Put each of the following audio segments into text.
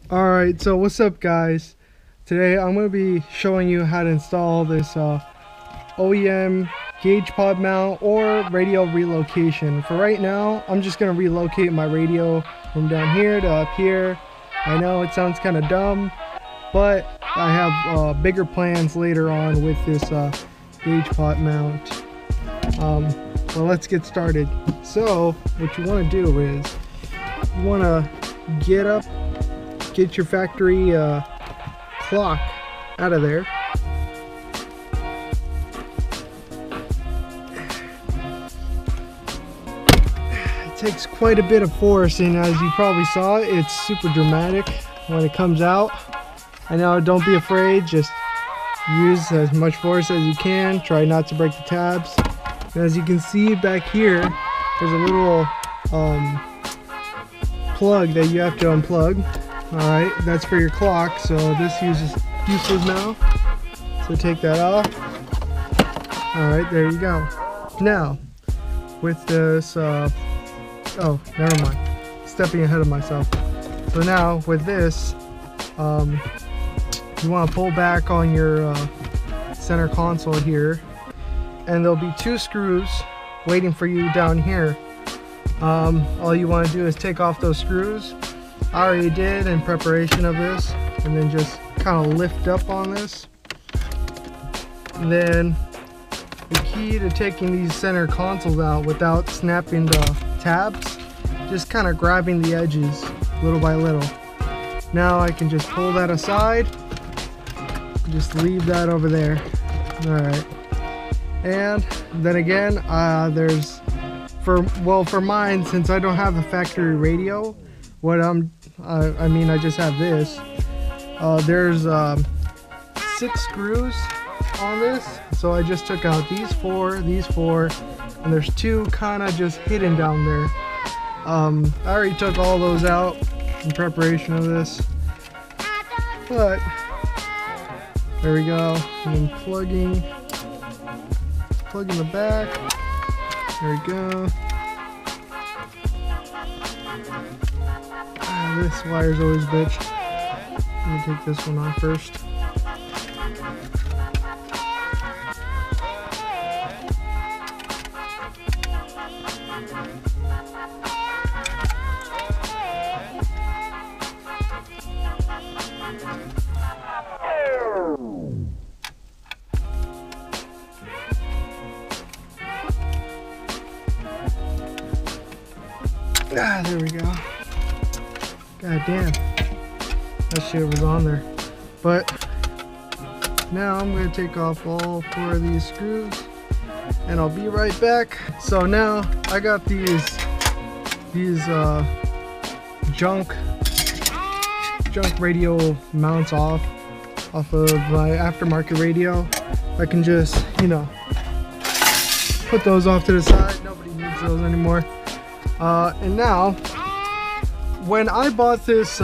Alright, so what's up guys? Today I'm going to be showing you how to install this OEM gauge pod mount or radio relocation. For right now, I'm just going to relocate my radio from down here to up here. I know it sounds kind of dumb, but I have bigger plans later on with this gauge pod mount. Well, let's get started. So what you want to do is you want to get your factory clock out of there. It takes quite a bit of force, and as you probably saw, it's super dramatic when it comes out. I know, don't be afraid, just use as much force as you can. Try not to break the tabs. And as you can see back here, there's a little plug that you have to unplug. Alright, that's for your clock, so this useless now. So take that off. Alright, there you go. Now, with this, oh, never mind. Stepping ahead of myself. So now, with this, you want to pull back on your center console here, and there'll be two screws waiting for you down here. All you want to do is take off those screws. I already did in preparation of this, and then just kind of lift up on this. And then the key to taking these center consoles out without snapping the tabs, just kind of grabbing the edges little by little. Now I can just pull that aside, just leave that over there. Alright, and then again, for mine, since I don't have a factory radio, I just have this. There's 6 screws on this, so I just took out these four, and there's 2 kind of just hidden down there. I already took all those out in preparation of this, but there we go. And then plugging the back. There we go. This wire's always bitch. Let me take this one off first. There we go. God damn, that shit was on there. But now I'm going to take off all 4 of these screws, and I'll be right back. So now I got these junk radio mounts off of my aftermarket radio. I can just, you know, put those off to the side. Nobody needs those anymore. And now, when I bought this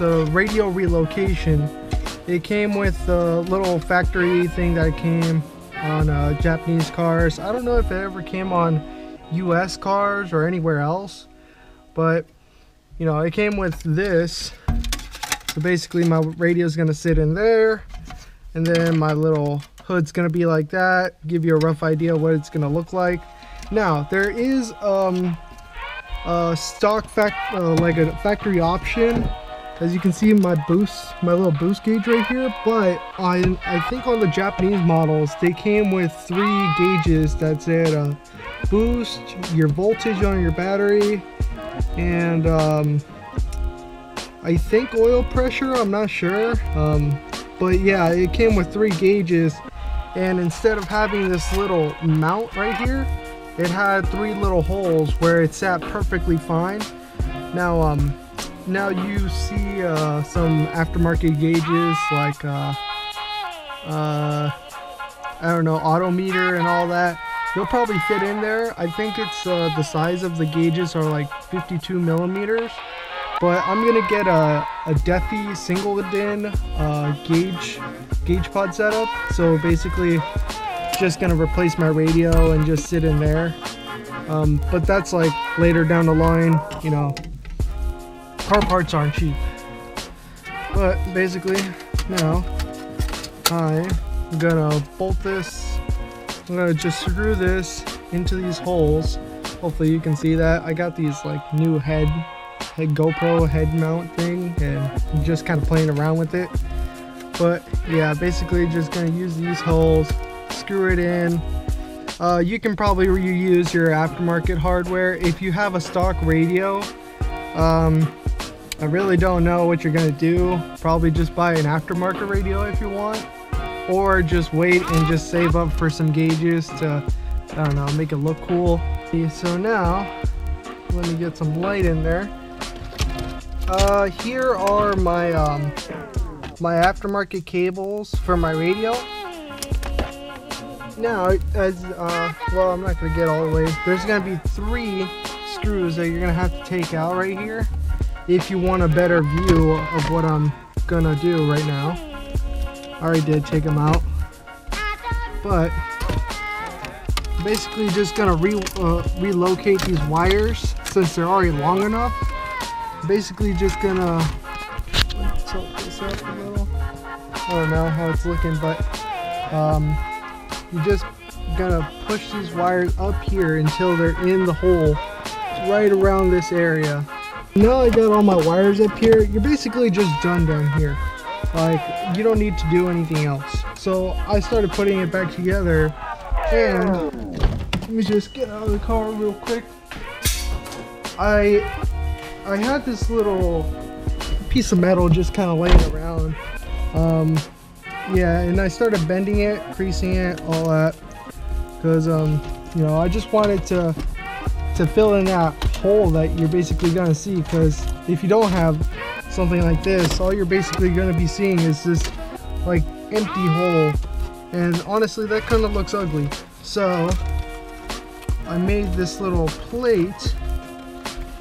radio relocation, it came with a little factory thing that came on Japanese cars. I don't know if it ever came on US cars or anywhere else, but you know, it came with this. So basically my radio is going to sit in there, and then my little hood's going to be like that. Give you a rough idea what it's going to look like. Now there is stock like a factory option, as you can see my little boost gauge right here, but I think on the Japanese models they came with 3 gauges that said boost, your voltage on your battery, and I think oil pressure, I'm not sure, but yeah, it came with 3 gauges, and instead of having this little mount right here, it had 3 little holes where it sat perfectly fine. Now you see some aftermarket gauges like I don't know, auto meter and all that. They'll probably fit in there. I think it's the size of the gauges are like 52 millimeters. But I'm gonna get a Defi single DIN gauge pod setup. So basically, just gonna replace my radio and just sit in there. But that's like later down the line, you know. car parts aren't cheap. But basically, now I'm gonna bolt this. I'm gonna just screw this into these holes. Hopefully you can see that. I got these like new head GoPro head mount thing, and I'm just kind of playing around with it. But yeah, basically just gonna use these holes, screw it in. You can probably reuse your aftermarket hardware. If you have a stock radio, I really don't know what you're gonna do. Probably just buy an aftermarket radio if you want, or just wait and just save up for some gauges to, I don't know, make it look cool. So now, let me get some light in there. Here are my my aftermarket cables for my radio. Now, as well, I'm not gonna get all the way. There's gonna be 3 screws that you're gonna have to take out right here if you want a better view of what I'm gonna do right now. I already did take them out, but basically just gonna relocate these wires since they're already long enough. Basically just gonna tilt this up a little. I don't know how it's looking, but you're just gonna push these wires up here until they're in the hole right around this area. Now I got all my wires up here. You're basically just done down here. Like, you don't need to do anything else. So I started putting it back together, and let me just get out of the car real quick. I had this little piece of metal just kind of laying around. Yeah, and I started bending it, creasing it, all that, because you know, I just wanted to fill in that hole that you're basically gonna see. Because if you don't have something like this, all you're basically gonna be seeing is this like empty hole, and honestly that kind of looks ugly. So I made this little plate,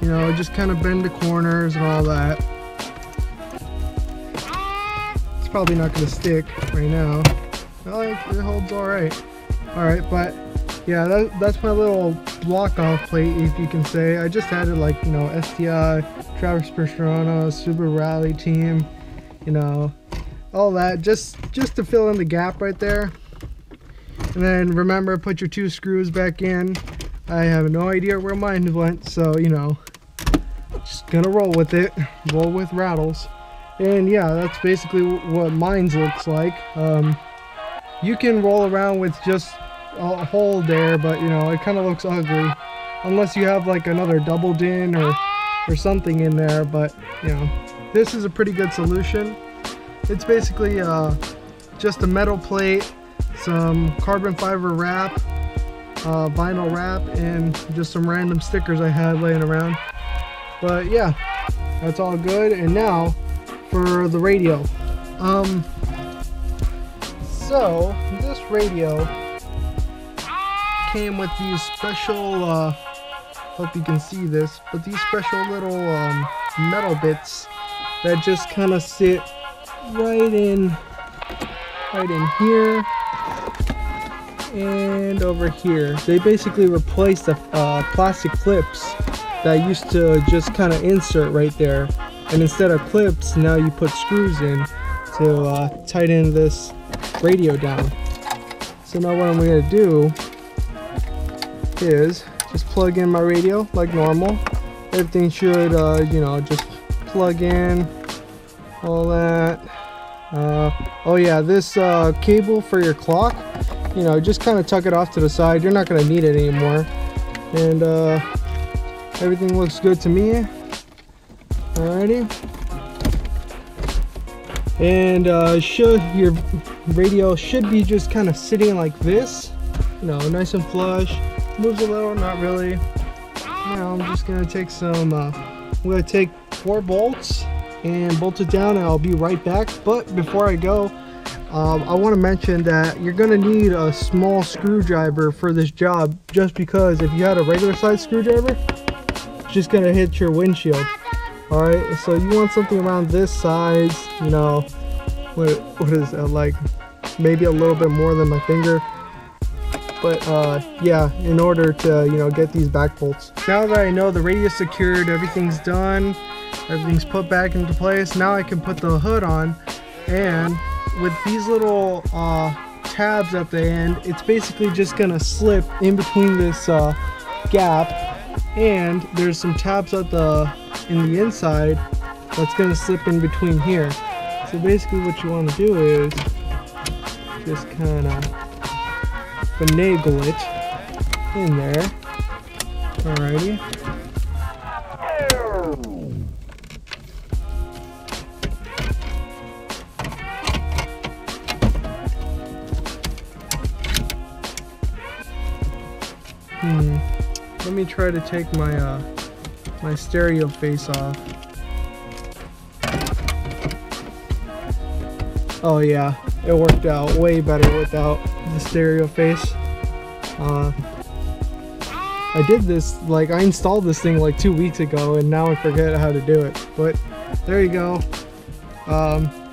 you know, just kind of bend the corners and all that. It's probably not going to stick right now. Well, it holds all right. But yeah, that's my little block off plate, if you can say. I just added, like, you know, STI, Travis Pastrana, Subaru Rally Team, you know, all that, just to fill in the gap right there. And then remember, put your 2 screws back in. I have no idea where mine went, so, you know, just gonna roll with it, roll with rattles. And yeah, that's basically what mine's looks like. You can roll around with just a hole there, but you know, it kind of looks ugly unless you have like another double din or something in there. But you know, this is a pretty good solution. It's basically just a metal plate, some carbon fiber wrap, vinyl wrap, and just some random stickers I had laying around. But yeah, that's all good. And now for the radio. So this radio came with these special, hope you can see this, but these special little metal bits that just kind of sit right in here and over here. They basically replaced the plastic clips that used to just kind of insert right there, and instead of clips, now you put screws in to tighten this radio down. So now what I'm going to do is just plug in my radio like normal. Everything should you know, just plug in, all that. Oh yeah, this cable for your clock, you know, just kind of tuck it off to the side. You're not going to need it anymore. And everything looks good to me. Alrighty. And your radio should be just kind of sitting like this, you know, nice and flush. Moves a little, not really. Now I'm just gonna take some I'm gonna take 4 bolts and bolt it down, and I'll be right back. But before I go, I want to mention that you're gonna need a small screwdriver for this job, just because if you had a regular size screwdriver, it's just gonna hit your windshield. Alright, so you want something around this size, you know, what is that, like maybe a little bit more than my finger. But yeah, in order to, you know, get these back bolts. Now that I know the radio is secured, everything's done, Everything's put back into place. Now I can put the hood on, and with these little tabs at the end, it's basically just gonna slip in between this gap, and there's some tabs in the inside that's gonna slip in between here. So basically what you want to do is just kind of finagle it in there. Alrighty. Let me try to take my my stereo face off. Oh yeah, it worked out way better without the stereo face. I did this, like, I installed this thing like 2 weeks ago, and now I forget how to do it. But there you go.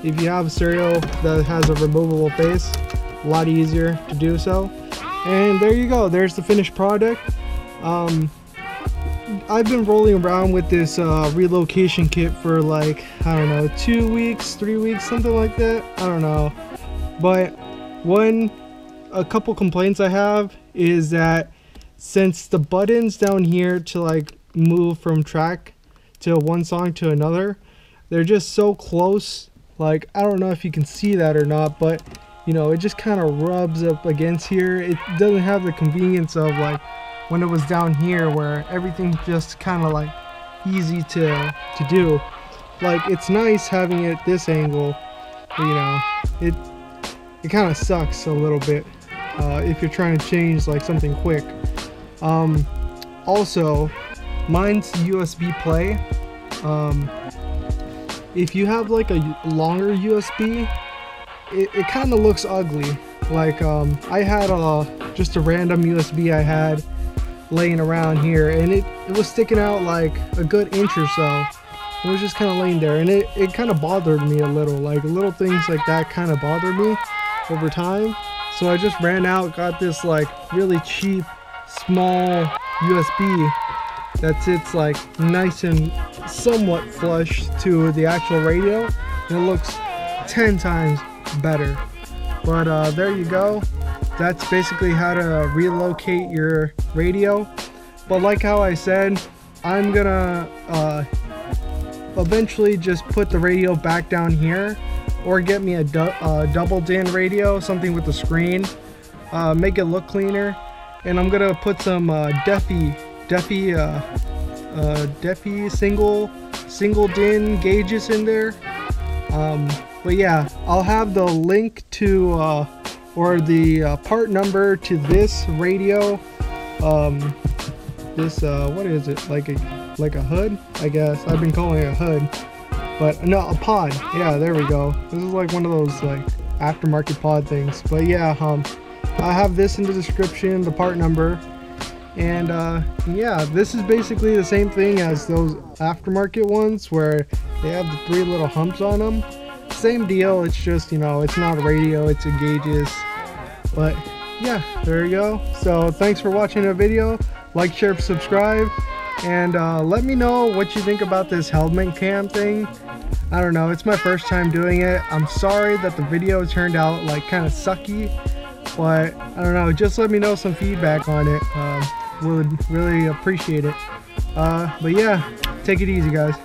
If you have a stereo that has a removable face, a lot easier to do so. And there you go, there's the finished product. I've been rolling around with this relocation kit for like, I don't know, 2 weeks, 3 weeks, something like that. I don't know. But a couple complaints I have is that since the buttons down here to like move from track to one song to another, they're just so close. Like, I don't know if you can see that or not, but you know, it just kind of rubs up against here. It doesn't have the convenience of like when it was down here where everything's just kind of like easy to do. Like, it's nice having it this angle, but, you know, it kind of sucks a little bit if you're trying to change like something quick. Also, mine's USB play. If you have like a longer USB, it kind of looks ugly. Like, I had just a random USB I had laying around here, and it was sticking out like a good inch or so. It was just kind of laying there, and it kind of bothered me a little. Like, little things like that kind of bothered me over time. So I just ran out, got this like really cheap small USB that sits like nice and somewhat flush to the actual radio, and it looks 10 times better. But there you go. That's basically how to relocate your radio. But like how I said, I'm gonna eventually just put the radio back down here, or get me a double DIN radio, something with the screen, make it look cleaner. And I'm gonna put some Defi single DIN gauges in there. But yeah, I'll have the link to or the part number to this radio. This what is it, like a hood, I guess. I've been calling it a hood, but no, a pod. Yeah, there we go. This is like one of those like aftermarket pod things. But yeah, I have this in the description, the part number. And yeah, this is basically the same thing as those aftermarket ones where they have the 3 little humps on them. Same deal, it's just, you know, it's not a radio, it's a gauges. But yeah, there you go. So thanks for watching the video. Like, share, subscribe, and let me know what you think about this helmet cam thing. I don't know, it's my first time doing it. I'm sorry that the video turned out like kind of sucky, but I don't know, just let me know some feedback on it. Would really appreciate it. But yeah, take it easy, guys.